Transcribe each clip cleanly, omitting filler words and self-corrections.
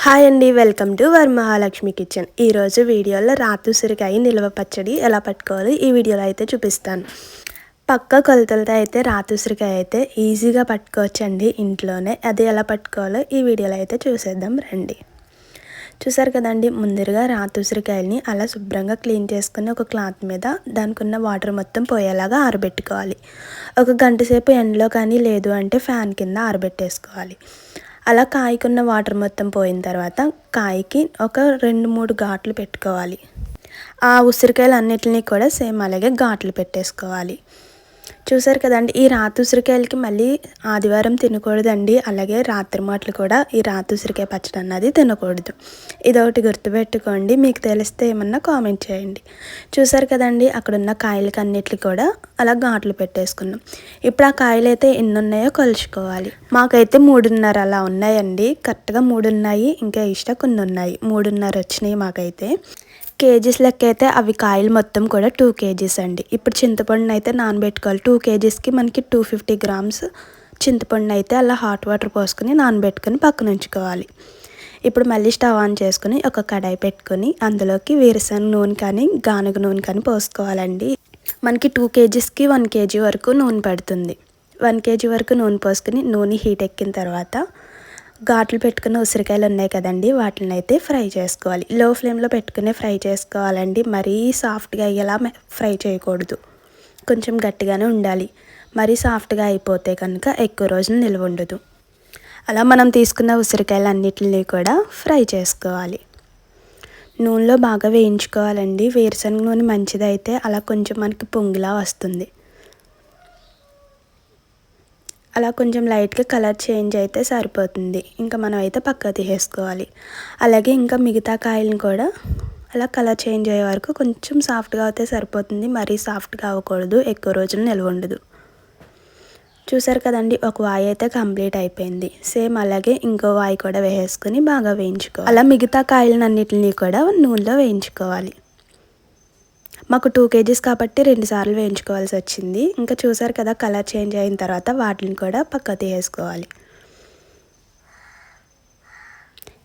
Hi అండి, welcome to Varamahalakshmi kitchen. ఈరోజు వీడియోలో రాతి ఉసిరికాయ నిల్వ పచ్చడి ఎలా పట్టుకోవాలో ఈ వీడియోలో అయితే చూపిస్తాను. పక్క కొలతలతో అయితే రాతి ఉసిరికాయ అయితే ఈజీగా పట్టుకోవచ్చండి ఇంట్లోనే. అది ఎలా పట్టుకోవాలో ఈ వీడియోలో అయితే చూసేద్దాం రండి. చూసారు కదండి, ముందరగా రాతి ఉసిరికాయలని అలా శుభ్రంగా క్లీన్ చేసుకుని ఒక క్లాత్ మీద దానికి ఉన్న వాటర్ మొత్తం పోయేలాగా ఆరబెట్టుకోవాలి. ఒక గంట సేపు ఎండలో కానీ లేదు అంటే ఫ్యాన్ కింద ఆరబెట్టేసుకోవాలి. అలా కాయకున్న వాటర్ మొత్తం పోయిన తర్వాత కాయకి ఒక 2-3 ఘాట్లు పెట్టుకోవాలి. ఆ ఉసిరికాయలు అన్నిటిని కూడా సేమ్ అలాగే ఘాట్లు పెట్టేసుకోవాలి. చూసారు కదండి, ఈ రాతి ఉసిరికాయలకి మళ్ళీ ఆదివారం తినకూడదండి. అలాగే రాత్రి మాటలు కూడా ఈ రాతి ఉసిరికాయ పచ్చడి అన్నది తినకూడదు. ఇదొకటి గుర్తుపెట్టుకోండి. మీకు తెలిస్తే ఏమన్నా కామెంట్ చేయండి. చూసారు కదండి, అక్కడున్న కాయలకి అన్నిటికి కూడా అలా ఘాట్లు పెట్టేసుకున్నాం. ఇప్పుడు ఆ కాయలు అయితే ఎన్ని ఉన్నాయో కొలుచుకోవాలి. మాకైతే 3.5 అలా ఉన్నాయండి. కరెక్ట్గా 3 ఉన్నాయి, ఇంకా కొన్ని ఉన్నాయి. 3.5 వచ్చినాయి మాకైతే. కేజీస్ లెక్క అయితే అవి కాయలు మొత్తం కూడా 2 కేజీస్ అండి. ఇప్పుడు చింతపండుని అయితే నానబెట్టుకోవాలి. 2 కేజీస్కి మనకి 250 గ్రామ్స్ చింతపండు అయితే అలా హాట్ వాటర్ పోసుకొని నానబెట్టుకొని పక్కన ఉంచుకోవాలి. ఇప్పుడు మళ్ళీ స్టవ్ ఆన్ చేసుకుని ఒక కడాయి పెట్టుకొని అందులోకి వేరుశనగ నూనె కానీ గానుగ నూనె కానీ పోసుకోవాలండి. మనకి 2 కేజీస్కి 1 కేజీ వరకు నూనె పడుతుంది. 1 కేజీ వరకు నూనె పోసుకొని నూనె హీట్ ఎక్కిన తర్వాత ఘాట్లు పెట్టుకున్న ఉసిరికాయలు ఉన్నాయి కదండి, వాటిని అయితే ఫ్రై చేసుకోవాలి. లో ఫ్లేమ్లో పెట్టుకునే ఫ్రై చేసుకోవాలండి. మరీ సాఫ్ట్గా అయ్యేలా ఫ్రై చేయకూడదు, కొంచెం గట్టిగానే ఉండాలి. మరీ సాఫ్ట్గా అయిపోతే కనుక ఎక్కువ రోజులు నిల్వ ఉండదు. అలా మనం తీసుకున్న ఉసిరికాయలు అన్నిటిని కూడా ఫ్రై చేసుకోవాలి. నూనెలో బాగా వేయించుకోవాలండి. వేరుశనగ నూనె మంచిదైతే అలా కొంచెం మనకి పొంగిలా వస్తుంది. అలా కొంచెం లైట్గా కలర్ చేంజ్ అయితే సరిపోతుంది. ఇంకా మనం అయితే పక్కకు తీసేసుకోవాలి. అలాగే ఇంకా మిగతా కాయలను కూడా అలా కలర్ చేంజ్ అయ్యే వరకు కొంచెం సాఫ్ట్గా అయితే సరిపోతుంది. మరీ సాఫ్ట్గా అవ్వకూడదు, ఎక్కువ రోజులు నిల్వ ఉండదు. చూసారు కదండి, ఒక వాయి అయితే కంప్లీట్ అయిపోయింది. సేమ్ అలాగే ఇంకో వాయి కూడా వేసేసుకొని బాగా వేయించుకోవాలి. అలా మిగతా కాయలను అన్నిటిని కూడా నూనెలో వేయించుకోవాలి. మాకు 2 కేజీస్ కాబట్టి 2 సార్లు వేయించుకోవాల్సి వచ్చింది. ఇంకా చూసారు కదా, కలర్ చేంజ్ అయిన తర్వాత వాటిని కూడా పక్కకు తీసేసుకోవాలి.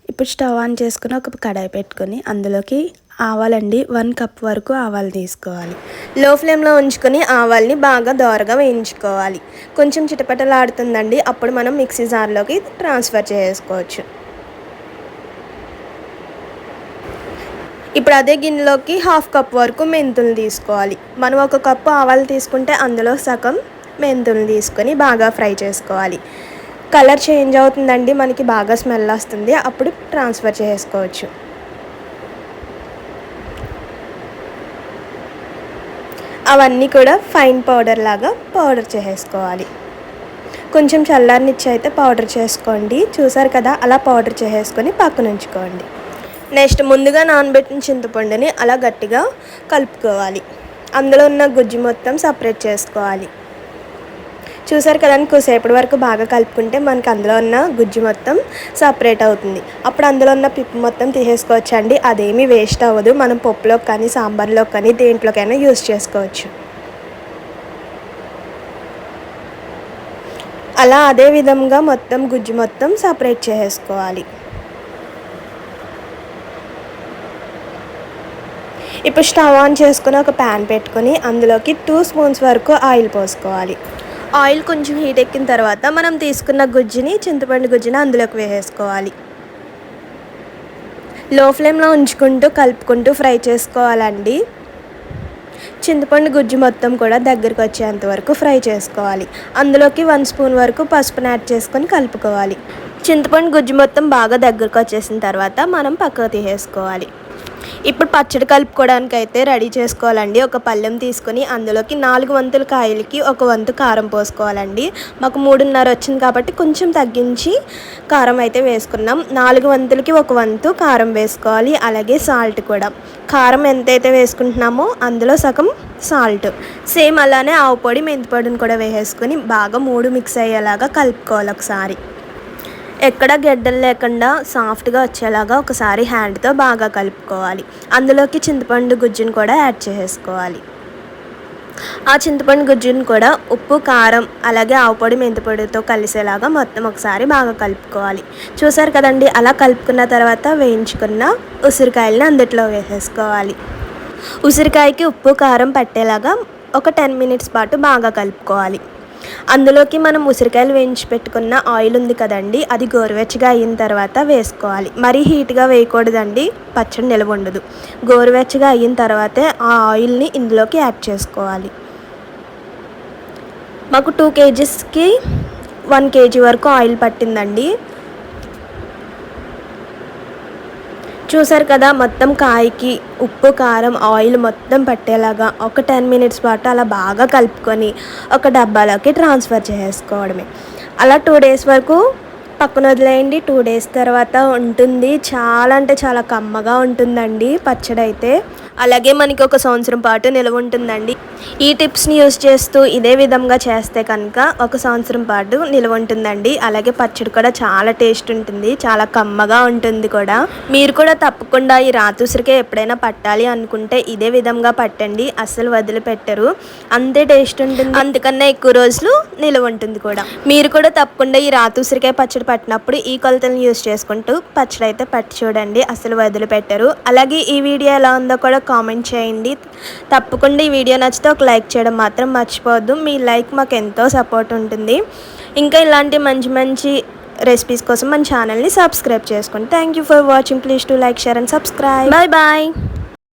ఇప్పుడు స్టవ్ ఆన్ చేసుకుని ఒక కడాయి పెట్టుకొని అందులోకి ఆవాలండి 1 కప్ వరకు ఆవాలు తీసుకోవాలి. లో ఫ్లేమ్లో ఉంచుకొని ఆవాల్ని బాగా దోరగా వేయించుకోవాలి. కొంచెం చిటపటలాడుతుందండి, అప్పుడు మనం మిక్సీ జార్లోకి ట్రాన్స్ఫర్ చేసుకోవచ్చు. ఇప్పుడు అదే గిన్నెలోకి 1/2 కప్ వరకు మెంతులు తీసుకోవాలి. మనం 1 కప్పు ఆవాలు తీసుకుంటే అందులో సగం మెంతులు తీసుకొని బాగా ఫ్రై చేసుకోవాలి. కలర్ చేంజ్ అవుతుందండి, మనకి బాగా స్మెల్ వస్తుంది, అప్పుడు ట్రాన్స్ఫర్ చేసుకోవచ్చు. అవన్నీ కూడా ఫైన్ పౌడర్ లాగా పౌడర్ చేసుకోవాలి. కొంచెం చల్లారనిచ్చి అయితే పౌడర్ చేసుకోండి. చూసారు కదా, అలా పౌడర్ చేసుకొని పక్కన ఉంచుకోండి. నెక్స్ట్ ముందుగా నానబెట్టిన చింతపండుని అలా గట్టిగా కలుపుకోవాలి. అందులో ఉన్న గుజ్జు మొత్తం సపరేట్ చేసుకోవాలి. చూసారు కదండి, కొద్దిసేపటి వరకు బాగా కలుపుకుంటే మనకి అందులో ఉన్న గుజ్జు మొత్తం సపరేట్ అవుతుంది. అప్పుడు అందులో ఉన్న పిప్పు మొత్తం తీసేసుకోవచ్చండి. అదేమీ వేస్ట్ అవ్వదు. మనం పప్పులోకి కానీ సాంబార్లోకి కానీ దేంట్లోకైనా యూస్ చేసుకోవచ్చు. అలా అదే విధంగా మొత్తం గుజ్జు మొత్తం సపరేట్ చేసుకోవాలి. ఇప్పుడు స్టవ్ ఆన్ చేసుకుని ఒక ప్యాన్ పెట్టుకొని అందులోకి 2 స్పూన్స్ వరకు ఆయిల్ పోసుకోవాలి. ఆయిల్ కొంచెం హీట్ ఎక్కిన తర్వాత మనం తీసుకున్న గుజ్జుని, చింతపండు గుజ్జుని అందులోకి వేసేసుకోవాలి. లో ఫ్లేమ్లో ఉంచుకుంటూ కలుపుకుంటూ ఫ్రై చేసుకోవాలండి. చింతపండు గుజ్జు మొత్తం కూడా దగ్గరికి వచ్చేంత వరకు ఫ్రై చేసుకోవాలి. అందులోకి 1 స్పూన్ వరకు పసుపుని యాడ్ చేసుకొని కలుపుకోవాలి. చింతపండు గుజ్జు మొత్తం బాగా దగ్గరకు వచ్చేసిన తర్వాత మనం పక్కకు తీసేసుకోవాలి. ఇప్పుడు పచ్చడి కలుపుకోవడానికి అయితే రెడీ చేసుకోవాలండి. ఒక పళ్ళెం తీసుకొని అందులోకి 4 వంతుల కాయలకి 1 వంతు కారం పోసుకోవాలండి. మాకు 3.5 వచ్చింది కాబట్టి కొంచెం తగ్గించి కారం అయితే వేసుకున్నాం. 4 వంతులకి 1 వంతు కారం వేసుకోవాలి. అలాగే సాల్ట్ కూడా, కారం ఎంతైతే వేసుకుంటున్నామో అందులో సగం సాల్ట్. సేమ్ అలానే ఆవు పొడి, మెంతి పొడిని కూడా వేసేసుకొని బాగా 3 మిక్స్ అయ్యేలాగా కలుపుకోవాలి. ఒకసారి ఎక్కడ గెడ్డలు లేకుండా సాఫ్ట్గా వచ్చేలాగా ఒకసారి హ్యాండ్తో బాగా కలుపుకోవాలి. అందులోకి చింతపండు గుజ్జును కూడా యాడ్ చేసుకోవాలి. ఆ చింతపండు గుజ్జును కూడా ఉప్పు, కారం అలాగే ఆవు పొడి, మెంతి పొడితో కలిసేలాగా మొత్తం ఒకసారి బాగా కలుపుకోవాలి. చూసారు కదండి, అలా కలుపుకున్న తర్వాత వేయించుకున్న ఉసిరికాయలని అందుట్లో వేసేసుకోవాలి. ఉసిరికాయకి ఉప్పు, కారం పట్టేలాగా ఒక 10 మినిట్స్ పాటు బాగా కలుపుకోవాలి. అందులోకి మనం ఉసిరికాయలు వేయించి పెట్టుకున్న ఆయిల్ ఉంది కదండి, అది గోరువెచ్చగా అయిన తర్వాత వేసుకోవాలి. మరీ హీట్గా వేయకూడదండి, పచ్చడి నిలవ ఉండదు. గోరువెచ్చగా అయిన తర్వాతే ఆ ఆయిల్ని ఇందులోకి యాడ్ చేసుకోవాలి. మాకు 2 kgsకి 1 kg వరకు ఆయిల్ పట్టిందండి. చూసారు కదా, మొత్తం కాయకి ఉప్పు, కారం, ఆయిల్ మొత్తం పట్టేలాగా ఒక 10 మినిట్స్ పాటు అలా బాగా కలుపుకొని ఒక డబ్బాలోకి ట్రాన్స్ఫర్ చేసుకోవడమే. అలా 2 డేస్ వరకు పక్కన వదిలేయండి. 2 డేస్ తర్వాత ఉంటుంది. చాలా అంటే చాలా కమ్మగా ఉంటుందండి పచ్చడి అయితే. అలాగే మనకి 1 సంవత్సరం పాటు నిల్వ ఉంటుందండి. ఈ టిప్స్ని యూజ్ చేస్తూ ఇదే విధంగా చేస్తే కనుక 1 సంవత్సరం పాటు నిల్వ ఉంటుందండి. అలాగే పచ్చడి కూడా చాలా టేస్ట్ ఉంటుంది, చాలా కమ్మగా ఉంటుంది కూడా. మీరు కూడా తప్పకుండా ఈ రాతి ఉసిరికాయ ఎప్పుడైనా పట్టాలి అనుకుంటే ఇదే విధంగా పట్టండి, అస్సలు వదిలిపెట్టరు. అంతే టేస్ట్ ఉంటుంది, అందుకన్నా ఎక్కువ రోజులు నిల్వ ఉంటుంది కూడా. మీరు కూడా తప్పకుండా ఈ రాతి ఉసిరికాయ పచ్చడి పట్టినప్పుడు ఈ కొలతలను యూజ్ చేసుకుంటూ పచ్చడి అయితే పట్టి చూడండి, అస్సలు వదిలిపెట్టరు. అలాగే ఈ వీడియో ఎలా ఉందో కూడా కామెంట్ చేయండి. తప్పకుండా ఈ వీడియో నచ్చితే ఒక లైక్ చేయడం మాత్రం మర్చిపోవద్దు. మీ లైక్ మాకు ఎంతో సపోర్ట్ ఉంటుంది. ఇంకా ఇలాంటి మంచి మంచి రెసిపీస్ కోసం మన ఛానల్ని సబ్స్క్రైబ్ చేసుకోండి. Thank you for watching. Please to like, share and subscribe. Bye bye.